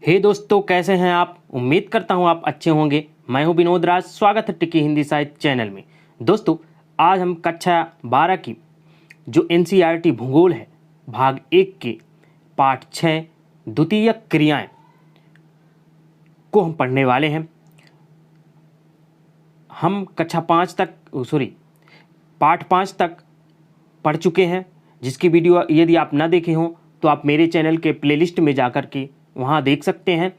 हे दोस्तों, कैसे हैं आप। उम्मीद करता हूं आप अच्छे होंगे। मैं हूं विनोद राज। स्वागत है टिकी हिंदी साहित्य चैनल में। दोस्तों, आज हम कक्षा 12 की जो एनसीईआरटी भूगोल है भाग 1 के पाठ 6 द्वितीय क्रियाएं को हम पढ़ने वाले हैं। हम कक्षा 5 तक पाठ 5 तक पढ़ चुके हैं, जिसकी वीडियो यदि आप ना देखे हों तो आप मेरे चैनल के प्लेलिस्ट में जाकर के वहाँ देख सकते हैं।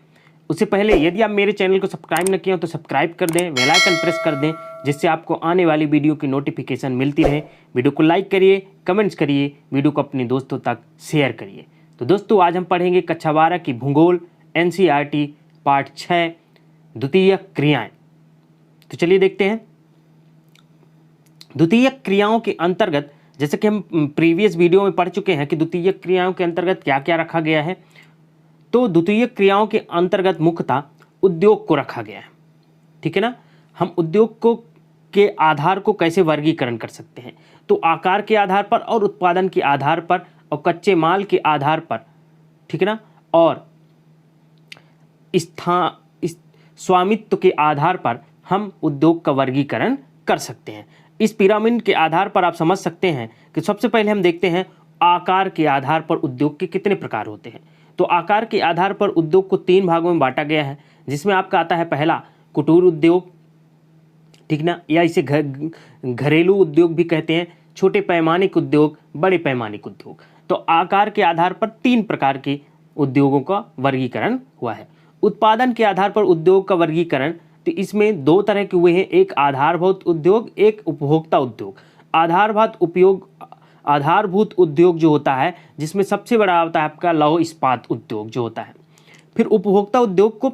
उससे पहले यदि आप मेरे चैनल को सब्सक्राइब न किए हो तो सब्सक्राइब कर दें, बेल आइकन प्रेस कर दें, जिससे आपको आने वाली वीडियो की नोटिफिकेशन मिलती रहे। वीडियो को लाइक करिए, कमेंट्स करिए, वीडियो को अपने दोस्तों तक शेयर करिए। तो दोस्तों, आज हम पढ़ेंगे कक्षा 12 की भूगोल एनसीईआरटी पाठ 6 द्वितीय क्रियाएं। तो चलिए देखते हैं। द्वितीय क्रियाओं के अंतर्गत, जैसे कि हम प्रीवियस वीडियो में पढ़ चुके हैं कि द्वितीय क्रियाओं के अंतर्गत क्या क्या रखा गया है, तो द्वितीय क्रियाओं के अंतर्गत मुख्यतः उद्योग को रखा गया है। ठीक है ना। हम उद्योग को के आधार को कैसे वर्गीकरण कर सकते हैं, तो आकार के आधार पर और उत्पादन के आधार पर और कच्चे माल के आधार पर, ठीक है ना, और स्वामित्व के आधार पर हम उद्योग का वर्गीकरण कर सकते हैं। इस पिरामिड के आधार पर आप समझ सकते हैं कि सबसे पहले हम देखते हैं आकार के आधार पर उद्योग के कितने प्रकार होते हैं। तो आकार के आधार पर उद्योग को 3 भागों में बांटा गया है, जिसमें आपका आता है पहला कुटीर उद्योग, ठीक ना, या इसे घरेलू उद्योग भी कहते हैं, छोटे पैमाने के उद्योग, बड़े पैमाने के उद्योग। तो आकार के आधार पर 3 प्रकार के उद्योगों का वर्गीकरण हुआ है। उत्पादन के आधार पर उद्योग का वर्गीकरण, तो इसमें 2 तरह के हुए हैं, एक आधारभूत उद्योग, एक उपभोक्ता उद्योग। आधारभूत उद्योग जो होता है, जिसमें सबसे बड़ा होता है आपका लौह इस्पात उद्योग जो होता है। फिर उपभोक्ता उद्योग को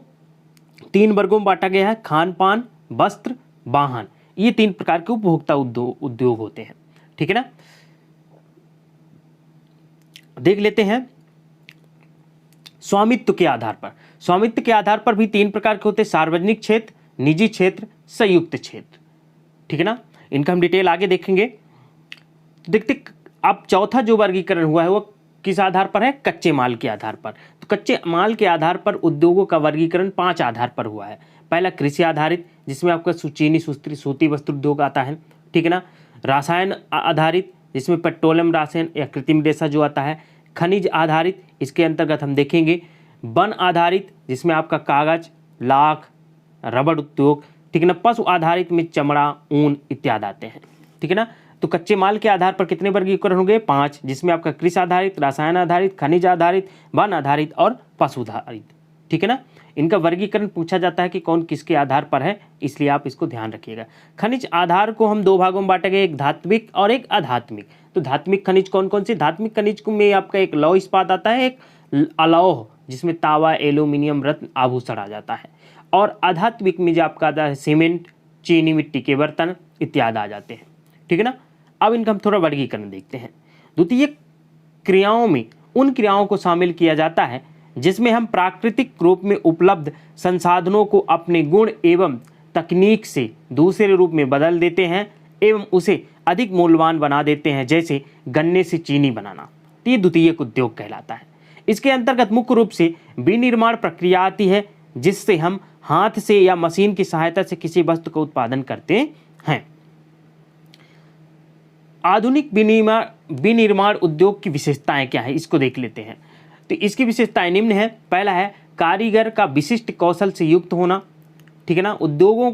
3 वर्गों में बांटा गया है, खान पान, वस्त्र, वाहन। ये 3 प्रकार के उपभोक्ता उद्योग होते हैं। ठीक है ना। देख लेते हैं स्वामित्व के आधार पर। स्वामित्व के आधार पर भी 3 प्रकार के होते हैं, सार्वजनिक क्षेत्र, निजी क्षेत्र, संयुक्त क्षेत्र। ठीक है ना। इनका हम डिटेल आगे देखेंगे। देखते अब चौथा जो वर्गीकरण हुआ है वो किस आधार पर है, कच्चे माल के आधार पर। तो कच्चे माल के आधार पर उद्योगों का वर्गीकरण 5 आधार पर हुआ है। पहला कृषि आधारित, जिसमें आपका चीनी सूती वस्त्र उद्योग आता है। ठीक है ना। रसायन आधारित, जिसमें पेट्रोलियम रसायन या कृत्रिम रेशा जो आता है। खनिज आधारित, इसके अंतर्गत हम देखेंगे वन आधारित, जिसमें आपका कागज, लाख, रबड़ उद्योग। ठीक है ना। पशु आधारित में चमड़ा, ऊन इत्यादि आते हैं। ठीक है ना। तो कच्चे माल के आधार पर कितने वर्गीकरण होंगे, 5, जिसमें आपका कृषि आधारित, रसायन आधारित, खनिज आधारित, वन आधारित और पशु आधारित। ठीक है ना। इनका वर्गीकरण पूछा जाता है कि कौन किसके आधार पर है, इसलिए आप इसको ध्यान रखिएगा। खनिज आधार को हम 2 भागों में बांटेंगे, एक धात्विक और एक अधात्मिक। तो धात्विक खनिज कौन कौन से, धात्विक खनिज में आपका एक लौह इस्पात आता है, एक अलौह जिसमें तांबा, एल्यूमिनियम, रत्न, आभूषण आ जाता है। और अधात्विक में जो आपका आता है सीमेंट, चीनी मिट्टी के बर्तन इत्यादि आ जाते हैं। ठीक है ना। अब इनका हम थोड़ा वर्गीकरण देखते हैं। द्वितीय क्रियाओं में उन क्रियाओं को शामिल किया जाता है जिसमें हम प्राकृतिक रूप में उपलब्ध संसाधनों को अपने गुण एवं तकनीक से दूसरे रूप में बदल देते हैं एवं उसे अधिक मूल्यवान बना देते हैं, जैसे गन्ने से चीनी बनाना। तो ये द्वितीय उद्योग कहलाता है। इसके अंतर्गत मुख्य रूप से विनिर्माण प्रक्रिया आती है, जिससे हम हाथ से या मशीन की सहायता से किसी वस्तु का उत्पादन करते हैं। आधुनिक विनिर्माण उद्योग की विशेषताएं क्या है, इसको देख लेते हैं। तो इसकी विशेषताएं निम्न है। पहला है कारीगर का विशिष्ट कौशल से युक्त होना। ठीक है ना। उद्योगों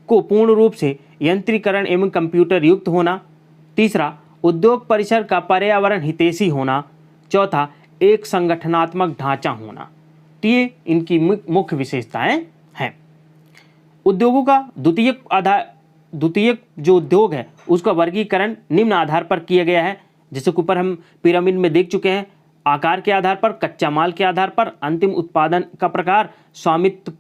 को पूर्ण रूप से यंत्रीकरण एवं कंप्यूटर युक्त होना। तीसरा, उद्योग परिसर का पर्यावरण हितैषी होना। चौथा, एक संगठनात्मक ढांचा होना। तो ये इनकी मुख्य विशेषताएं हैं। उद्योगों का द्वितीय जो उद्योग है उसका वर्गीकरण निम्न आधार पर किया गया है, जैसे कि ऊपर हम पिरामिड में देख चुके हैं। आकार के आधार पर, कच्चा माल के आधार पर, अंतिम उत्पादन का प्रकार, स्वामित्व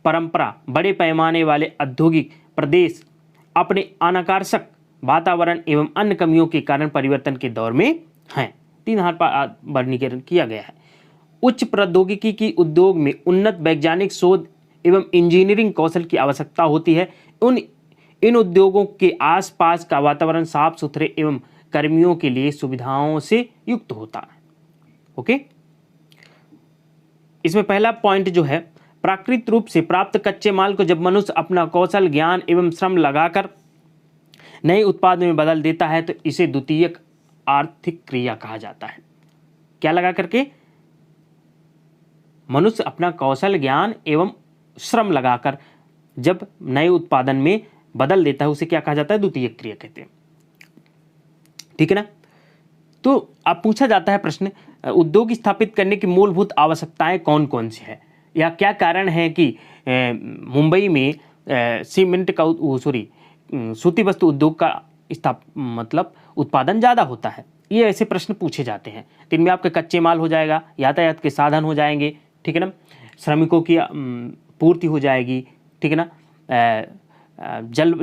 परंपरा, बड़े पैमाने वाले औद्योगिक प्रदेश अपने अनाकर्षक वातावरण एवं अन्य कमियों के कारण परिवर्तन के दौर में हैं। 3 आधार पर वर्गीकरण किया गया है। उच्च प्रौद्योगिकी की उद्योग में उन्नत वैज्ञानिक शोध एवं इंजीनियरिंग कौशल की आवश्यकता होती है। इन उद्योगों के आसपास का वातावरण साफ सुथरे एवं कर्मियों के लिए सुविधाओं से युक्त होता है। ओके। इसमें पहला पॉइंट जो है, प्राकृतिक रूप से प्राप्त कच्चे माल को जब मनुष्य अपना कौशल, ज्ञान एवं श्रम लगाकर नए उत्पाद में बदल देता है तो इसे द्वितीयक आर्थिक क्रिया कहा जाता है। क्या लगा करके? मनुष्य अपना कौशल, ज्ञान एवं श्रम लगाकर जब नए उत्पादन में बदल देता है उसे क्या कहा जाता है? द्वितीयक क्रिया कहते हैं। ठीक है ना। तो अब पूछा जाता है प्रश्न, उद्योग स्थापित करने की मूलभूत आवश्यकताएं कौन कौन सी है, या क्या कारण है कि मुंबई में सीमेंट का सूती वस्तु उद्योग का मतलब उत्पादन ज़्यादा होता है। ये ऐसे प्रश्न पूछे जाते हैं। तो इनमें आपके कच्चे माल हो जाएगा, यातायात के साधन हो जाएंगे, ठीक है ना, श्रमिकों की पूर्ति हो जाएगी, ठीक है ना,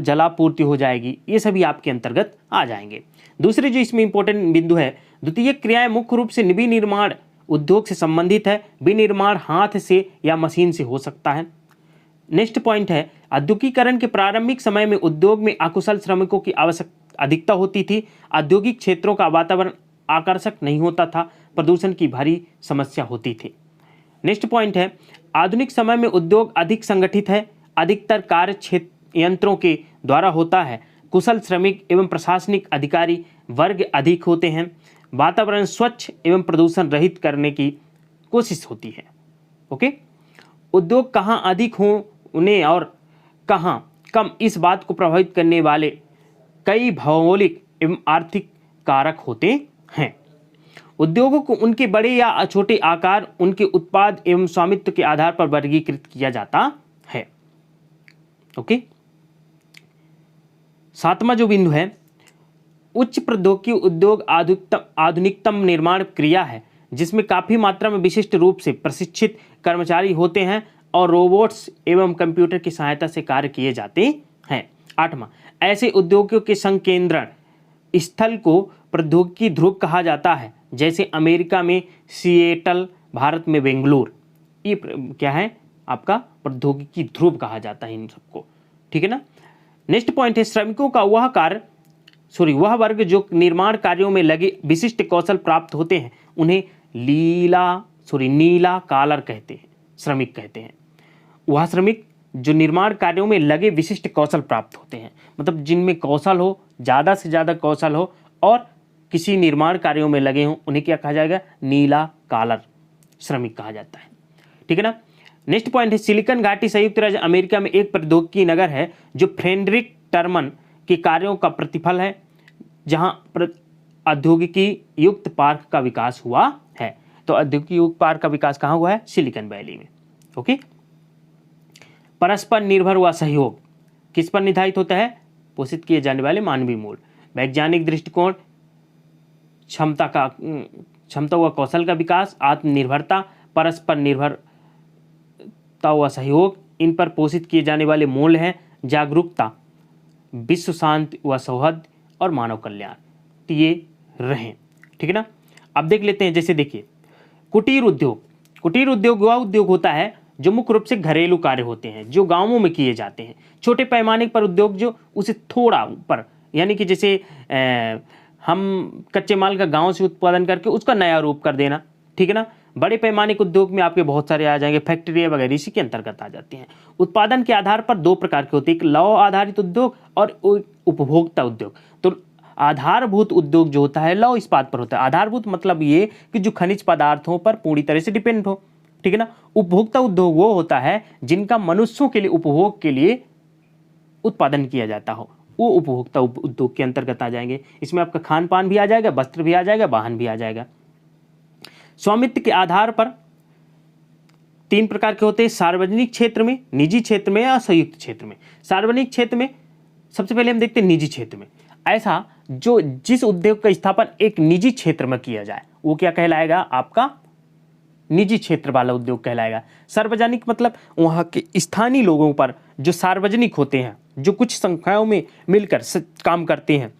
जलापूर्ति हो जाएगी, ये सभी आपके अंतर्गत आ जाएंगे। दूसरे जो इसमें इंपॉर्टेंट बिंदु है, द्वितीय क्रियाएं मुख्य रूप से विनिर्माण उद्योग से संबंधित है। विनिर्माण हाथ से या मशीन से हो सकता है। नेक्स्ट पॉइंट है, औद्योगिकीकरण के प्रारंभिक समय में उद्योग में अकुशल श्रमिकों की आवश्यकता अधिकता होती थी। औद्योगिक क्षेत्रों का वातावरण आकर्षक नहीं होता था, प्रदूषण की भारी समस्या होती थी। नेक्स्ट पॉइंट है, आधुनिक समय में उद्योग अधिक संगठित है, अधिकतर कार्य क्षेत्र यंत्रों के द्वारा होता है, कुशल श्रमिक एवं प्रशासनिक अधिकारी वर्ग अधिक होते हैं, वातावरण स्वच्छ एवं प्रदूषण रहित करने की कोशिश होती है। ओके, उद्योग कहाँ अधिक हों उन्हें और कहाँ कम, इस बात को प्रभावित करने वाले कई भौगोलिक एवं आर्थिक कारक होते हैं। उद्योगों को उनके बड़े या छोटे आकार, उनके उत्पाद एवं स्वामित्व के आधार पर वर्गीकृत किया जाता है। ओके, सातवां जो बिंदु है, उच्च प्रौद्योगिकी उद्योग आधुनिकतम निर्माण क्रिया है जिसमें काफी मात्रा में विशिष्ट रूप से प्रशिक्षित कर्मचारी होते हैं और रोबोट्स एवं कंप्यूटर की सहायता से कार्य किए जाते हैं। आठवां, ऐसे उद्योगों के संकेंद्रण स्थल को प्रौद्योगिकी ध्रुव कहा जाता है, जैसे अमेरिका में सिएटल, भारत में बेंगलुरु। ये क्या है आपका? प्रौद्योगिकी ध्रुव कहा जाता है इन सबको, ठीक है ना। नेक्स्ट पॉइंट है, श्रमिकों का वह वर्ग जो निर्माण कार्यों में लगे विशिष्ट कौशल प्राप्त होते हैं उन्हें नीला कॉलर कहते हैं, श्रमिक कहते हैं। वह श्रमिक जो निर्माण कार्यों में लगे विशिष्ट कौशल प्राप्त होते हैं, मतलब जिनमें कौशल हो, ज़्यादा से ज़्यादा कौशल हो और किसी निर्माण कार्यों में लगे हों, उन्हें क्या कहा जाएगा? नीला कॉलर श्रमिक कहा जाता है, ठीक है ना। नेक्स्ट पॉइंट है, सिलिकॉन घाटी संयुक्त राज्य अमेरिका में एक प्रौद्योगिकी नगर है जो फ्रेडरिक टर्मन के कार्यों का प्रतिफल है, जहां औद्योगिकी युक्त पार्क का विकास हुआ है। तो औद्योगिक युक्त पार्क का विकास कहाँ हुआ है? सिलिकॉन वैली में। ओके, परस्पर निर्भर हुआ सहयोग किस पर निर्धारित होता है? पोषित किए जाने वाले मानवीय मूल, वैज्ञानिक दृष्टिकोण, क्षमता व कौशल का विकास, आत्मनिर्भरता, परस्पर निर्भरता व सहयोग, इन पर पोषित किए जाने वाले मूल हैं जागरूकता, विश्व शांति व सौहार्द और मानव कल्याण। तो ये रहें, ठीक है ना। अब देख लेते हैं, जैसे देखिए कुटीर उद्योग। कुटीर उद्योग वह उद्योग होता है जो मुख्य रूप से घरेलू कार्य होते हैं, जो गांवों में किए जाते हैं। छोटे पैमाने पर उद्योग जो उसे थोड़ा ऊपर, यानी कि जैसे हम कच्चे माल का गांव से उत्पादन करके उसका नया रूप कर देना, ठीक है ना। बड़े पैमाने के उद्योग में आपके बहुत सारे आ जाएंगे, फैक्ट्रियाँ वगैरह इसी के अंतर्गत आ जाती हैं। उत्पादन के आधार पर दो प्रकार के होते हैं, एक लौ आधारित उद्योग और उपभोक्ता उद्योग। तो आधारभूत उद्योग जो होता है लौ इस्पात पर होता है। आधारभूत मतलब ये कि जो खनिज पदार्थों पर पूरी तरह से डिपेंड हो, ठीक है ना। उपभोक्ता उद्योग वो होता है जिनका मनुष्यों के लिए उपभोग के लिए उत्पादन किया जाता हो, वो उपभोक्ता उद्योग के अंतर्गत आ जाएंगे। इसमें आपका खान पान भी आ जाएगा, वस्त्र भी आ जाएगा, वाहन भी आ जाएगा। स्वामित्व के आधार पर तीन प्रकार के होते हैं, सार्वजनिक क्षेत्र में, निजी क्षेत्र में या संयुक्त क्षेत्र में। सार्वजनिक क्षेत्र में सबसे पहले हम देखते हैं निजी क्षेत्र में। ऐसा जो जिस उद्योग का स्थापन एक निजी क्षेत्र में किया जाए वो क्या कहलाएगा? आपका निजी क्षेत्र वाला उद्योग कहलाएगा। सार्वजनिक मतलब वहाँ के स्थानीय लोगों पर जो सार्वजनिक होते हैं, जो कुछ संख्याओं में मिलकर काम करते हैं,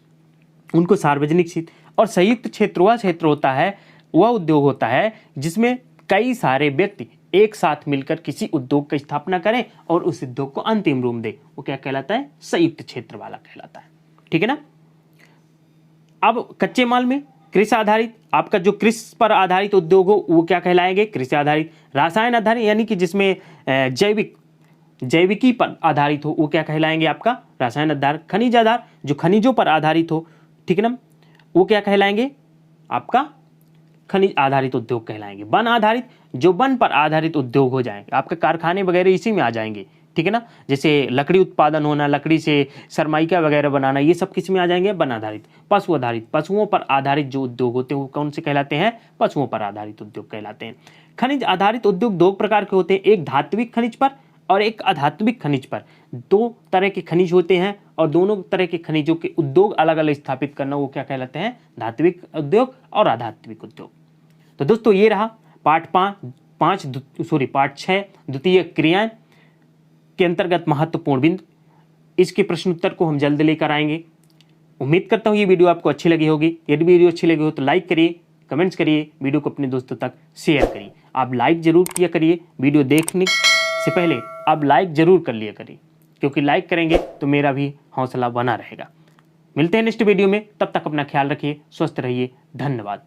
उनको सार्वजनिक क्षेत्र। और संयुक्त क्षेत्र वह क्षेत्र होता है, वह उद्योग होता है जिसमें कई सारे व्यक्ति एक साथ मिलकर किसी उद्योग की स्थापना करें और उस उद्योग को अंतिम रूप दे, वो क्या कहलाता है? संयुक्त क्षेत्र वाला कहलाता है, ठीक है ना। अब कच्चे माल में कृषि आधारित, आपका जो कृषि पर आधारित उद्योग हो वो क्या कहलाएंगे? कृषि आधारित। रसायन आधारित यानी कि जिसमें जैविकी पर आधारित हो वो क्या कहलाएंगे? आपका रसायन आधारित। खनिज आधार, जो खनिजों पर आधारित हो, ठीक है ना, वो क्या कहलाएंगे? आपका खनिज आधारित उद्योग कहलाएंगे। वन आधारित, जो वन पर आधारित उद्योग हो जाएंगे, आपके कारखाने वगैरह इसी में आ जाएंगे, ठीक है ना, जैसे लकड़ी उत्पादन होना, लकड़ी से सरमाइका वगैरह बनाना, ये सब किस में आ जाएंगे? वन आधारित। पशु आधारित, पशुओं पर आधारित जो उद्योग होते हैं वो कौन से कहलाते हैं? पशुओं पर आधारित उद्योग कहलाते हैं। खनिज आधारित उद्योग दो प्रकार के होते हैं, एक धात्विक खनिज पर और एक अधात्विक खनिज पर। दो तरह के खनिज होते हैं और दोनों तरह के खनिजों के उद्योग अलग अलग स्थापित करना, वो क्या कहलाते हैं? धात्विक उद्योग और अधात्विक उद्योग। तो दोस्तों ये रहा पार्ट 6 द्वितीय क्रियाएं के अंतर्गत महत्वपूर्ण बिंदु। इसके प्रश्न उत्तर को हम जल्द लेकर आएंगे। उम्मीद करता हूँ ये वीडियो आपको अच्छी लगी होगी। यदि वीडियो अच्छी लगी हो तो लाइक करिए, कमेंट्स करिए, वीडियो को अपने दोस्तों तक शेयर करिए। आप लाइक जरूर किया करिए, वीडियो देखने से पहले आप लाइक जरूर कर लिया करिए, क्योंकि लाइक करेंगे तो मेरा भी हौसला बना रहेगा। मिलते हैं नेक्स्ट वीडियो में, तब तक अपना ख्याल रखिए, स्वस्थ रहिए, धन्यवाद।